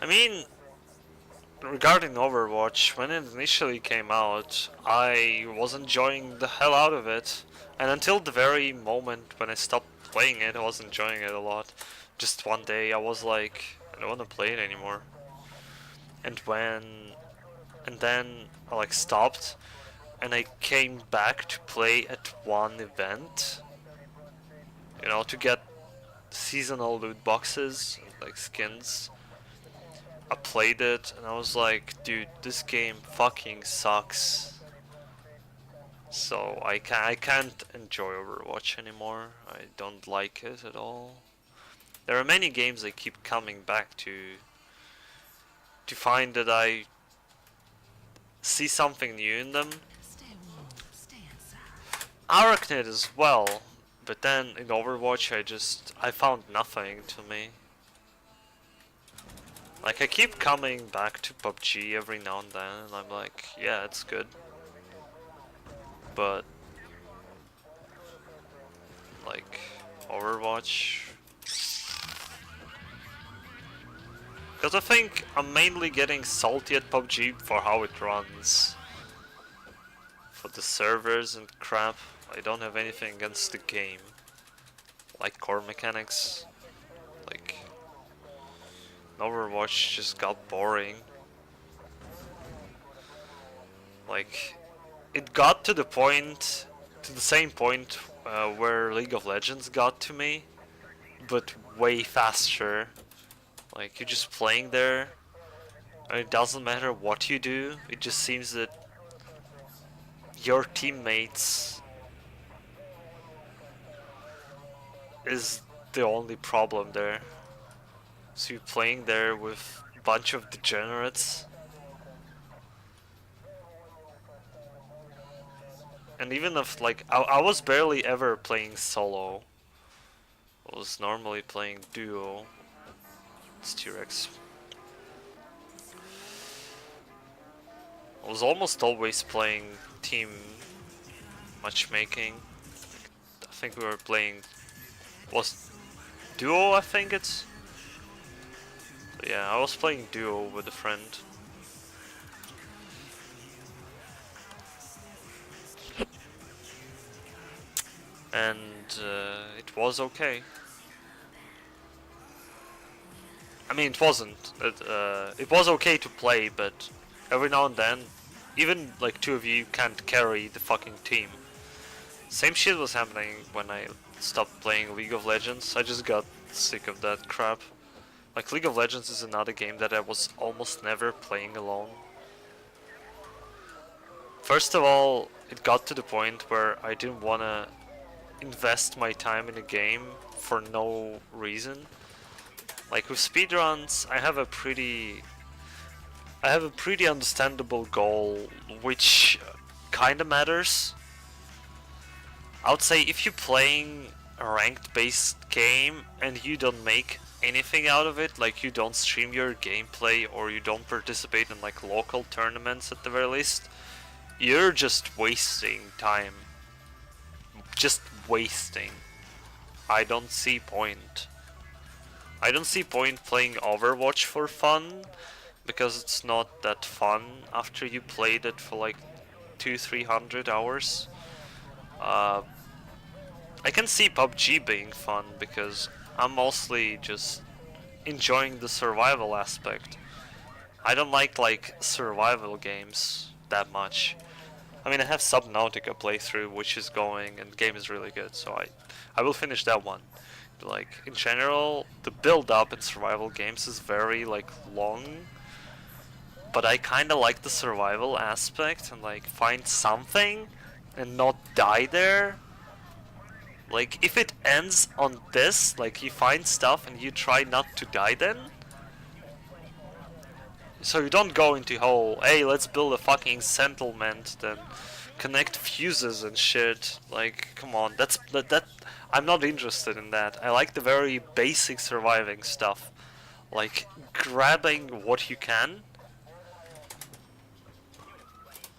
mean, regarding Overwatch, when it initially came out, I was enjoying the hell out of it. And until the very moment when I stopped playing it, I was enjoying it a lot. Just one day I was like, I don't want to play it anymore. And then I like stopped and I came back to play at one event. You know, to get seasonal loot boxes, like skins. I played it and I was like, dude, this game fucking sucks. So I can't enjoy Overwatch anymore. I don't like it at all. There are many games I keep coming back to find that I see something new in them. Arachnid as well, but then in Overwatch I found nothing to me. Like I keep coming back to PUBG every now and then and I'm like, yeah, it's good. But like Overwatch, because I think I'm mainly getting salty at PUBG for how it runs. For the servers and crap, I don't have anything against the game. Like core mechanics. Like Overwatch just got boring. Like it got to the point, to the same point where League of Legends got to me, but way faster. Like you're just playing there, and it doesn't matter what you do. It just seems that your teammates is the only problem there. So you're playing there with a bunch of degenerates. And even if like I was barely ever playing solo. I was normally playing duo. It's T-Rex. I was almost always playing team matchmaking. I think we were playing was duo, I think it's. But yeah, I was playing duo with a friend. And it was okay. I mean, it wasn't. It was okay to play, but every now and then, even like two of you can't carry the fucking team. Same shit was happening when I stopped playing League of Legends. I just got sick of that crap. Like League of Legends is another game that I was almost never playing alone. First of all, it got to the point where I didn't wanna invest my time in a game for no reason. Like with speedruns, I have a pretty understandable goal, which kinda matters. I would say if you're playing a ranked based game and you don't make anything out of it, like you don't stream your gameplay or you don't participate in like local tournaments at the very least, you're just wasting time. Just wasting. I don't see point. I don't see point playing Overwatch for fun, because it's not that fun after you played it for like 200-300 hours. I can see PUBG being fun because I'm mostly just enjoying the survival aspect. I don't like survival games that much. I mean, I have Subnautica playthrough which is going and the game is really good, so I will finish that one. Like in general, the build up in survival games is very like long, but I kind of like the survival aspect and like find something and not die there. Like if it ends on this, like you find stuff and you try not to die then, so you don't go into whole, hey, let's build a fucking settlement, then connect fuses and shit. Like, come on, that I'm not interested in that. I like the very basic surviving stuff, like grabbing what you can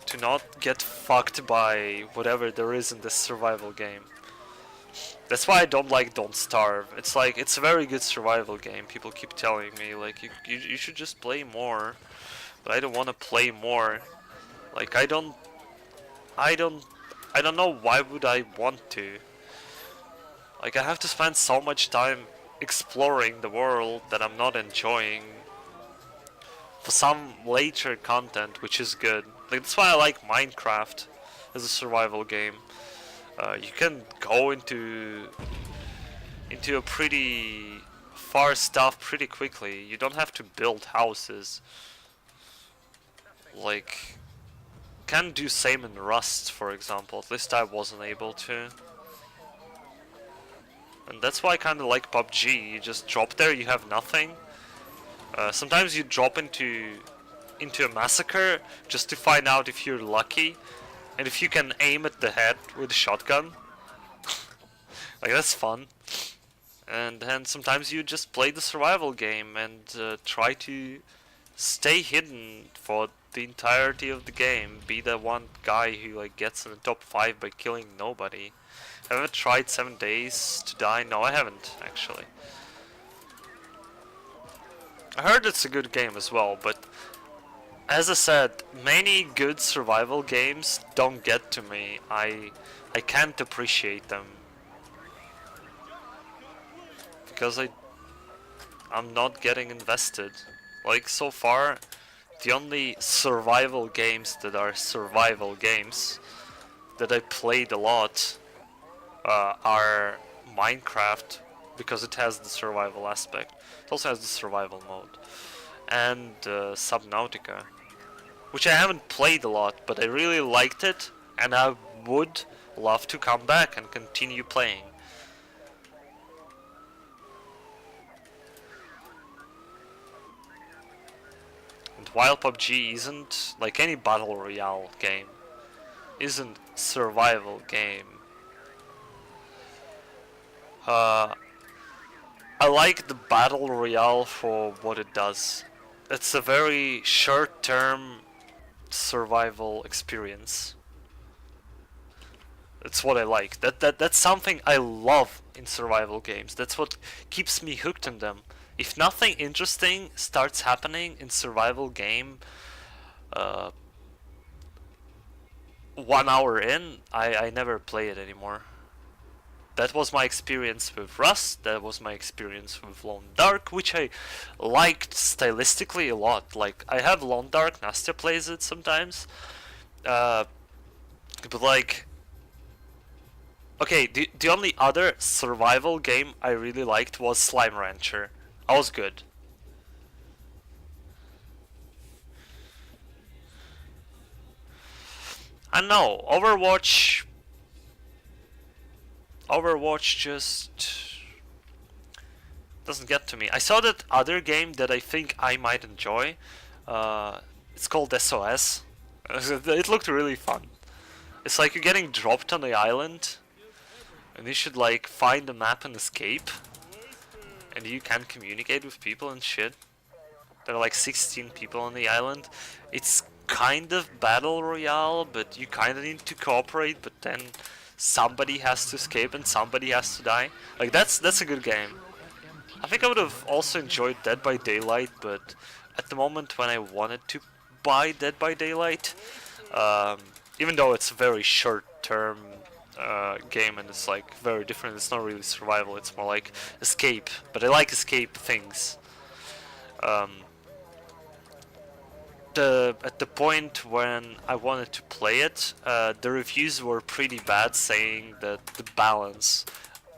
to not get fucked by whatever there is in this survival game. That's why I don't like Don't Starve. It's like, it's a very good survival game. People keep telling me, like, you should just play more. But I don't want to play more. Like, I don't, I don't know why would I want to. Like, I have to spend so much time exploring the world that I'm not enjoying for some later content, which is good. Like, that's why I like Minecraft as a survival game. You can go into a pretty far stuff pretty quickly. You don't have to build houses. Like, can do same in Rust, for example. At least I wasn't able to. And that's why I kind of like PUBG. You just drop there, you have nothing. Sometimes you drop into a massacre just to find out if you're lucky and if you can aim at the head with a shotgun. Like, that's fun. And then sometimes you just play the survival game and try to stay hidden for the entirety of the game. Be the one guy who like gets in the top 5 by killing nobody. Have I ever tried 7 Days to Die? No, I haven't actually. I heard it's a good game as well, but as I said, many good survival games don't get to me. I can't appreciate them because I'm not getting invested. Like, so far, the only survival games that are survival games that I played a lot are Minecraft, because it has the survival aspect. It also has the survival mode. And Subnautica, which I haven't played a lot, but I really liked it, and I would love to come back and continue playing. And while PUBG isn't, like any battle royale game, isn't survival game, I like the battle royale for what it does. It's a very short-term survival experience. That's what I like. That's something I love in survival games. That's what keeps me hooked on them. If nothing interesting starts happening in survival game, 1 hour in, I never play it anymore. That was my experience with Rust, that was my experience with Lone Dark, which I liked stylistically a lot. Like, I have Lone Dark, Nastya plays it sometimes. But like, okay, the only other survival game I really liked was Slime Rancher. I was good. I know, Overwatch just doesn't get to me. I saw that other game that I think I might enjoy. It's called SOS. It looked really fun. It's like you're getting dropped on the island, and you should like find a map and escape. And you can communicate with people and shit. There are like 16 people on the island. It's kind of battle royale, but you kind of need to cooperate. But then somebody has to escape and somebody has to die. Like, that's a good game. I think I would have also enjoyed Dead by Daylight, but at the moment when I wanted to buy Dead by Daylight, even though it's a very short-term game and it's like very different, it's not really survival, it's more like escape. But I like escape things. At the point when I wanted to play it, the reviews were pretty bad, saying that the balance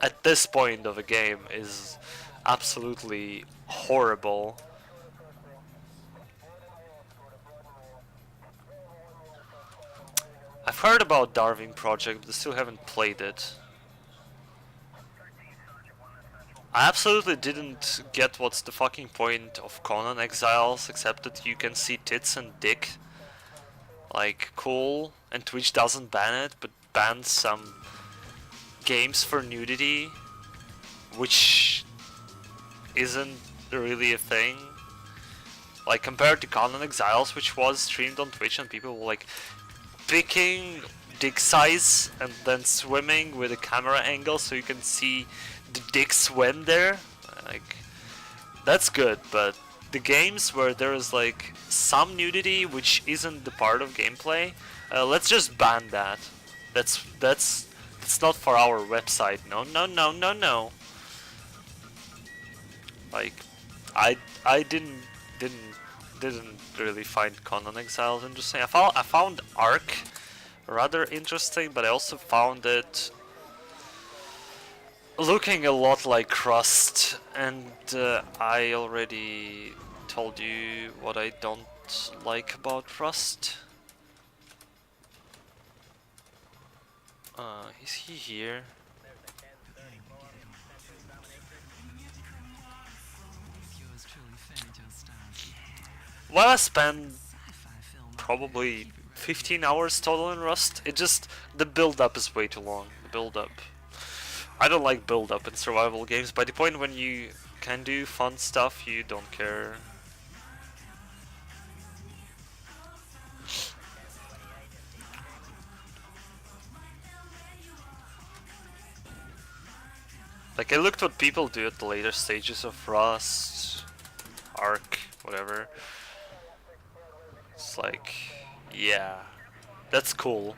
at this point of a game is absolutely horrible. I've heard about Darwin Project, but I still haven't played it. I absolutely didn't get what's the fucking point of Conan Exiles, except that you can see tits and dick. Like, cool, and Twitch doesn't ban it, but bans some games for nudity, which isn't really a thing. Like, compared to Conan Exiles, which was streamed on Twitch and people were like picking dick size and then swimming with a camera angle so you can see the dick swim there. Like, that's good, but the games where there is like some nudity which isn't the part of gameplay, let's just ban that. That's not for our website. No, no, no, no, no. Like, I didn't really find Conan Exiles interesting. I found Ark rather interesting, but I also found it looking a lot like Rust, and I already told you what I don't like about Rust. Is he here? Well, I spent probably 15 hours total in Rust. It just, the build-up is way too long. The build-up. I don't like build-up in survival games. By the point when you can do fun stuff, you don't care. Like, I looked what people do at the later stages of Rust, Ark, whatever. It's like, yeah, that's cool.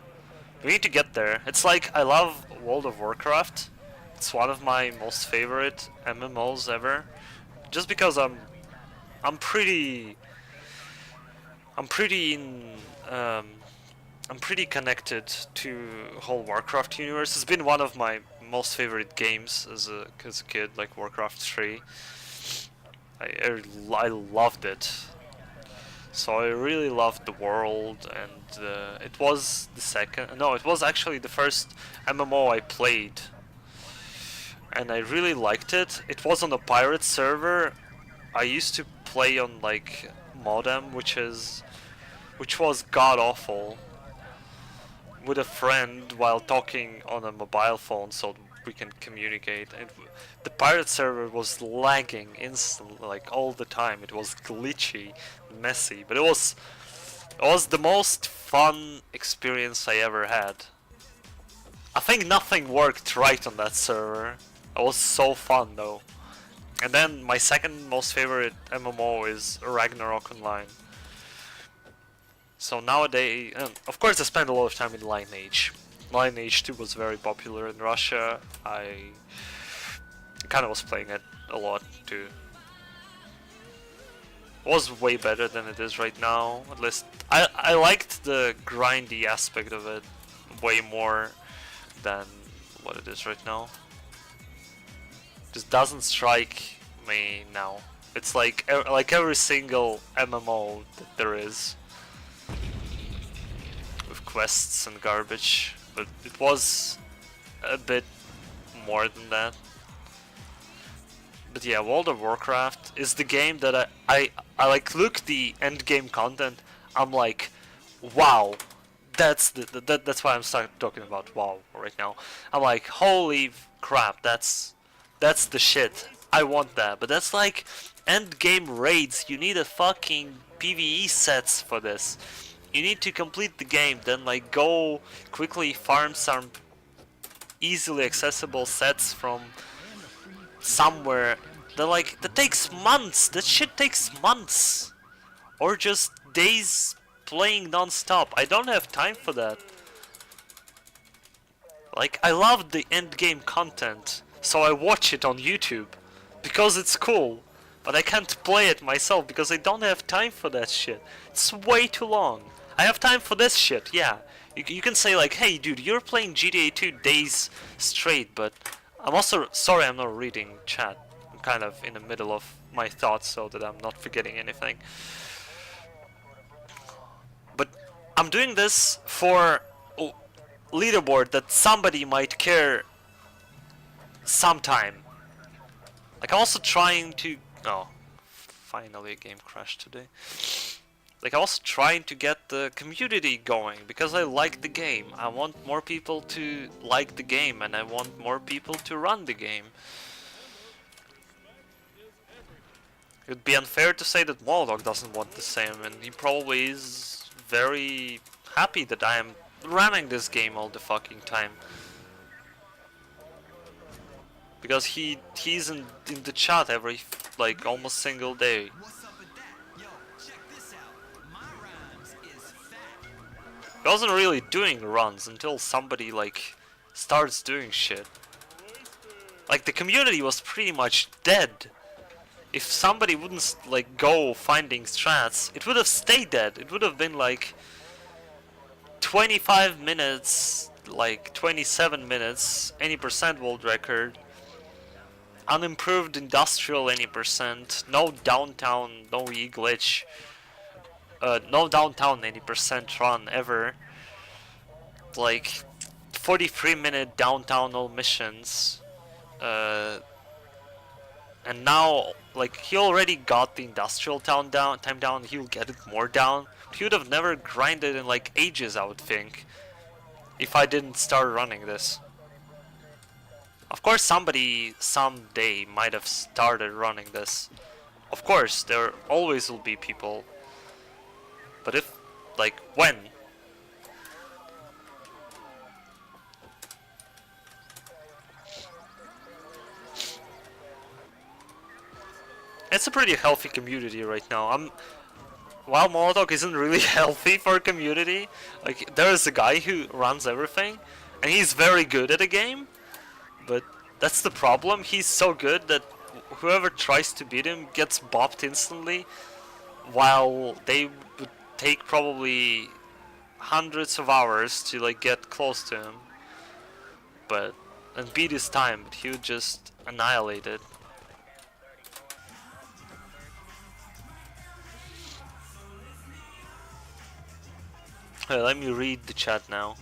We need to get there. It's like, I love World of Warcraft. It's one of my most favorite MMOs ever. Just because I'm pretty in I'm pretty connected to whole Warcraft universe. It's been one of my most favorite games as a kid, like Warcraft 3. I loved it. So I really loved the world, and it was the second. No, it was actually the first MMO I played, and I really liked it. It was on a pirate server. I used to play on like modem, which was god awful, with a friend while talking on a mobile phone so we can communicate. And the pirate server was lagging instantly, like all the time. It was glitchy, messy, but it was the most fun experience I ever had. I think nothing worked right on that server. It was so fun though. And then my second most favorite MMO is Ragnarok Online. So nowadays, of course I spend a lot of time in Lineage. Lineage 2 was very popular in Russia. I kind of was playing it a lot too. It was way better than it is right now. At least I liked the grindy aspect of it way more than what it is right now. Just doesn't strike me now. It's like every single MMO that there is, with quests and garbage, but it was a bit more than that. But yeah, World of Warcraft is the game that I like look the end game content. I'm like, wow, that's that's why I'm talking about WoW right now. I'm like, holy crap, that's the shit. I want that. But that's like end game raids. You need a fucking PvE sets for this. You need to complete the game, then like go quickly farm some easily accessible sets from somewhere. That takes months. That shit takes months, or just days playing non-stop. I don't have time for that. Like, I love the end game content, so I watch it on YouTube because it's cool. But I can't play it myself because I don't have time for that shit. It's way too long. I have time for this shit, yeah. You can say like, hey dude, you're playing GTA 2 days straight, but I'm also sorry I'm not reading chat. I'm kind of in the middle of my thoughts so that I'm not forgetting anything. But I'm doing this for leaderboard that somebody might care sometime. Like, I'm also trying to... Oh, finally a game crashed today. Like, I'm also trying to get the community going, because I like the game. I want more people to like the game, and I want more people to run the game. It would be unfair to say that Moldog doesn't want the same, and he probably is very happy that I am ramming this game all the fucking time. Because he's in the chat every like almost single day. He wasn't really doing runs until somebody like starts doing shit. Like the community was pretty much dead. If somebody wouldn't like go finding strats, it would have stayed dead. It would have been like 25 minutes, like 27 minutes, any percent world record. Unimproved industrial any percent, no downtown, no E glitch, no downtown any percent run ever. Like 43-minute downtown all missions. And now, like, he already got the industrial time down, he'll get it more down. He would have never grinded in like ages, I would think, if I didn't start running this. Of course somebody someday might have started running this. Of course, there always will be people. But if, like, when? It's a pretty healthy community right now. While Molotov isn't really healthy for a community, like, there is a guy who runs everything, and he's very good at a game, but that's the problem. He's so good that whoever tries to beat him gets bopped instantly, while they would take probably hundreds of hours to like get close to him, and beat his time, but he would just annihilate it. Let me read the chat now.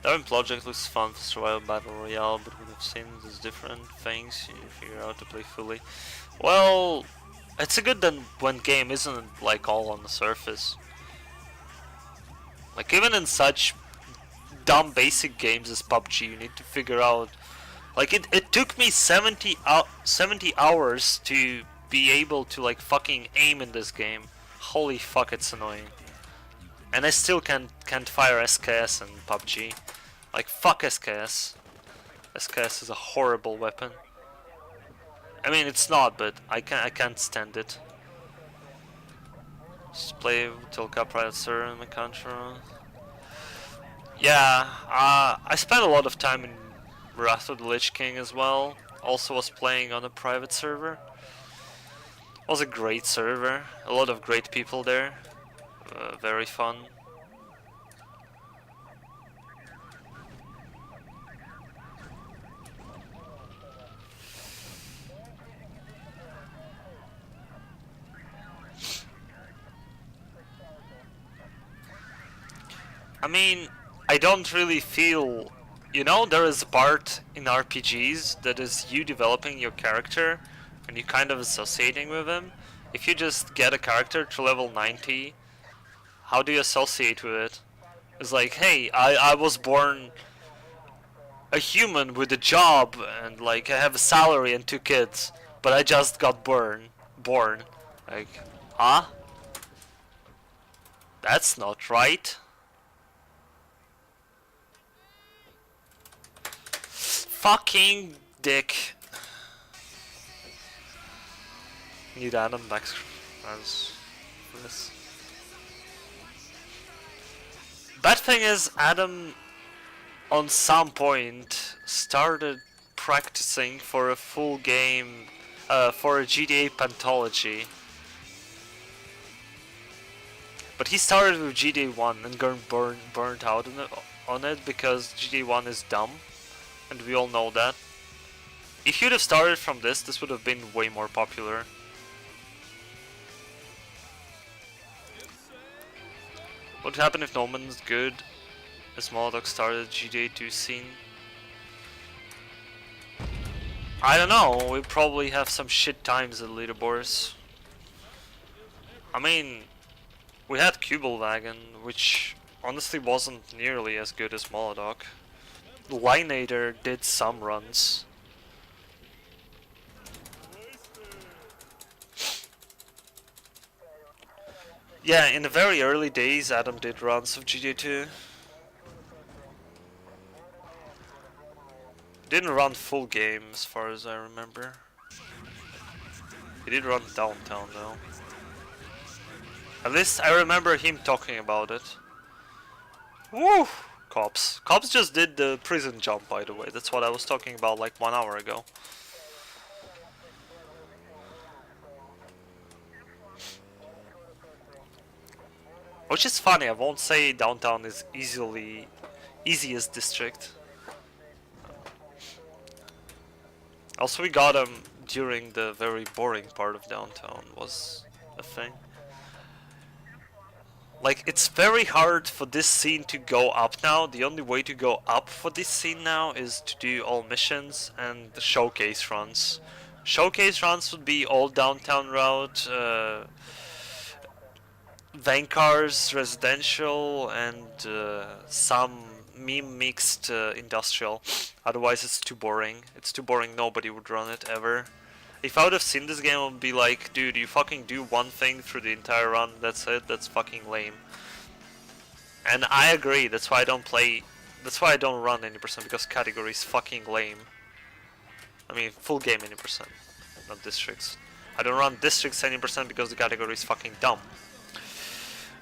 The Darwin project looks fun for survival battle royale, but would have seen there's different things you figure out to play fully. Well, it's a good then when game isn't like all on the surface. Like even in such dumb basic games as PUBG, you need to figure out. Like it took me 70 hours to be able to like fucking aim in this game. Holy fuck, it's annoying. And I still can't fire SKS in PUBG. Like fuck SKS. SKS is a horrible weapon. I mean it's not, but I can't stand it. Just play till Private Server in my country. Yeah, I spent a lot of time in Wrath of the Lich King as well. Also was playing on a private server. It was a great server. A lot of great people there. Very fun. I mean, I don't really feel... You know, there is a part in RPGs that is you developing your character and you kind of associating with him. If you just get a character to level 90, how do you associate with it? It's like, hey, I was born a human with a job and like I have a salary and 2 kids, but I just got born. Like, huh? That's not right. Fucking dick. Need Adam back as this. Bad thing is Adam on some point started practicing for a full game, for a GTA Pentology. But he started with GTA 1 and got burnt out on it because GTA 1 is dumb. And we all know that. If you'd have started from this would have been way more popular. What would happen if no one's good? A small dog started GTA 2 scene. I don't know, we probably have some shit times at leaderboards. I mean, we had Kubelwagen, which honestly wasn't nearly as good as Molodok. Lineator did some runs. Yeah, in the very early days Adam did runs of GTA 2. Didn't run full game as far as I remember. He did run downtown though. At least I remember him talking about it. Woo! Cops. Cops just did the prison jump, by the way. That's what I was talking about like 1 hour ago. Which is funny, I won't say downtown is easiest district. Also we got him during the very boring part of downtown was a thing. Like, it's very hard for this scene to go up now. The only way to go up for this scene now is to do all missions and the showcase runs. Showcase runs would be all downtown route, Vancar's residential, and some meme mixed industrial. Otherwise it's too boring. It's too boring, nobody would run it ever. If I would have seen this game, I would be like, dude, you fucking do one thing through the entire run, that's it, that's fucking lame. And I agree, that's why I don't play, that's why I don't run any percent, because category is fucking lame. I mean, full game any percent, not districts. I don't run districts any percent because the category is fucking dumb.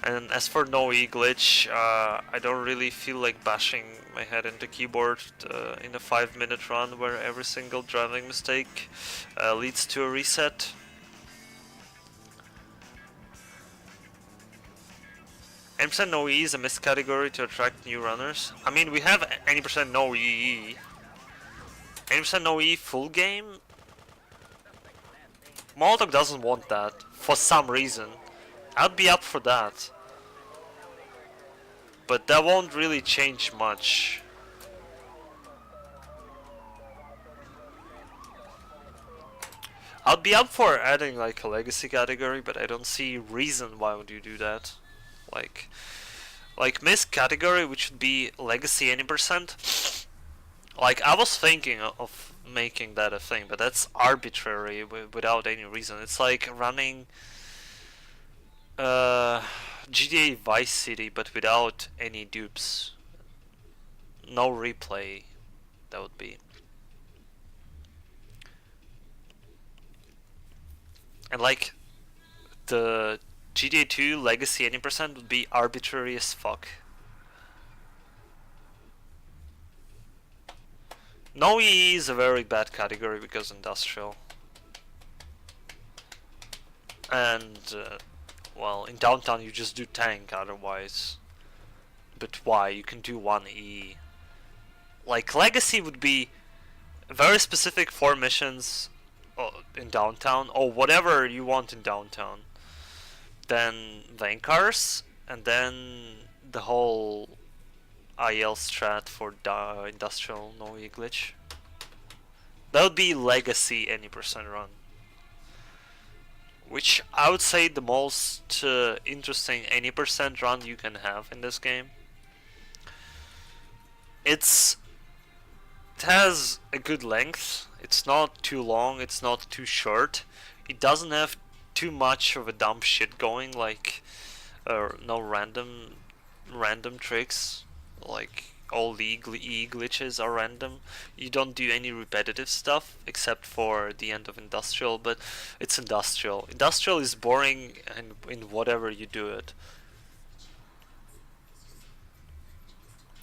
And as for no E glitch, I don't really feel like bashing my head into keyboard in a 5-minute run where every single driving mistake leads to a reset. Any% no E is a missed category to attract new runners. I mean, we have any percent no E. Any % no E full game? Molotov doesn't want that for some reason. I'd be up for that. But that won't really change much. I'd be up for adding like a legacy category, but I don't see reason why would you do that. Like missed category, which would be legacy any %. Like, I was thinking of making that a thing, but that's arbitrary without any reason. It's like running GTA Vice City, but without any dupes. No replay, that would be. And like, the GTA 2 Legacy any % would be arbitrary as fuck. No EE is a very bad category because industrial. And well, in downtown you just do tank otherwise. But why? You can do one E. Like, legacy would be very specific for missions in downtown, or whatever you want in downtown. Then Vankars, and then the whole IL strat for industrial no E glitch. That would be legacy any % run. Which I would say the most interesting any % run you can have in this game. It has a good length. It's not too long, it's not too short. It doesn't have too much of a dumb shit going, like no random tricks. Like, all the E glitches are random. You don't do any repetitive stuff except for the end of industrial, but it's industrial. Industrial is boring in whatever you do it.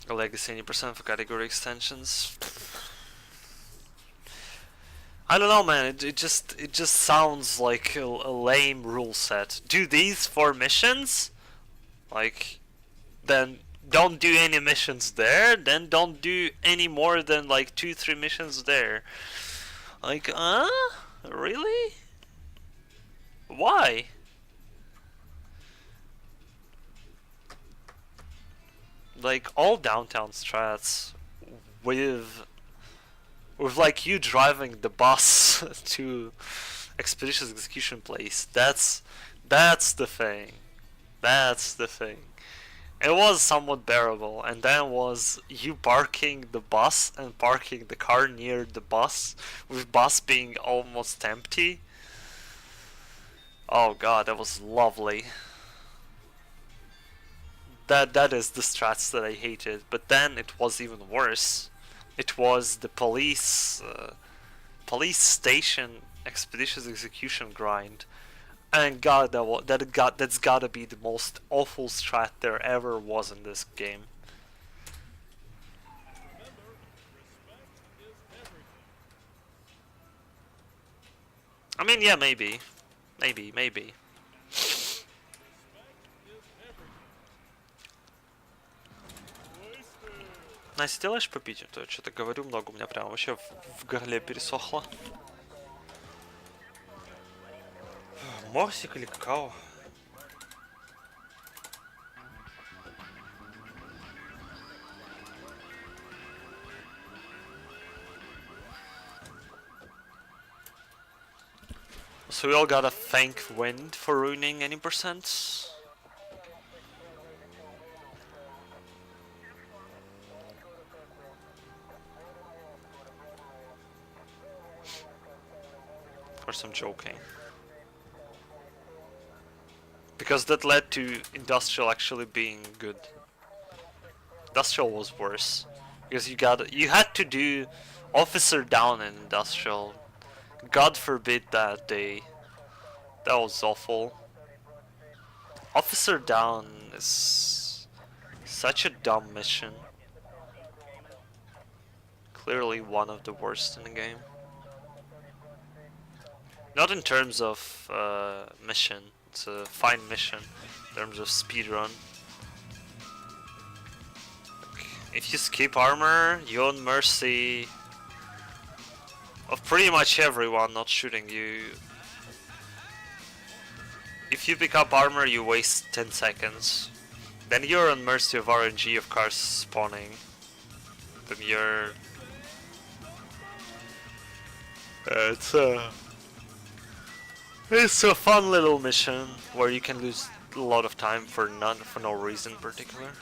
A legacy any % for category extensions. I don't know, man. It just sounds like a lame rule set. Do these for missions? Like, then don't do any missions there. Then don't do any more than like 2-3 missions there. Like, really? Why? Like, all downtown strats with like you driving the bus to expeditious execution place. That's the thing. That's the thing. It was somewhat bearable, and then was you parking the bus and parking the car near the bus, with bus being almost empty. Oh god, that was lovely. That is the strats that I hated, but then it was even worse It was the police station expeditious execution grind, and God, that's gotta be the most awful strat there ever was in this game. I mean, yeah, maybe. Настя, делаешь попить? А то я что-то говорю много, у меня прям вообще в горле пересохло. Морсик или какао? So we all gotta thank Wind for ruining any percents. Of course I'm joking. Because that led to Industrial actually being good. Industrial was worse. Because you had to do Officer down in Industrial. God forbid that day. That was awful. Officer down is such a dumb mission. Clearly one of the worst in the game. Not in terms of mission, it's a fine mission in terms of speedrun. If you skip armor, you own mercy of pretty much everyone not shooting you. If you pick up armor, you waste 10 seconds. Then you're on mercy of RNG of cars spawning. Then you're... It's a fun little mission where you can lose a lot of time for no reason in particular.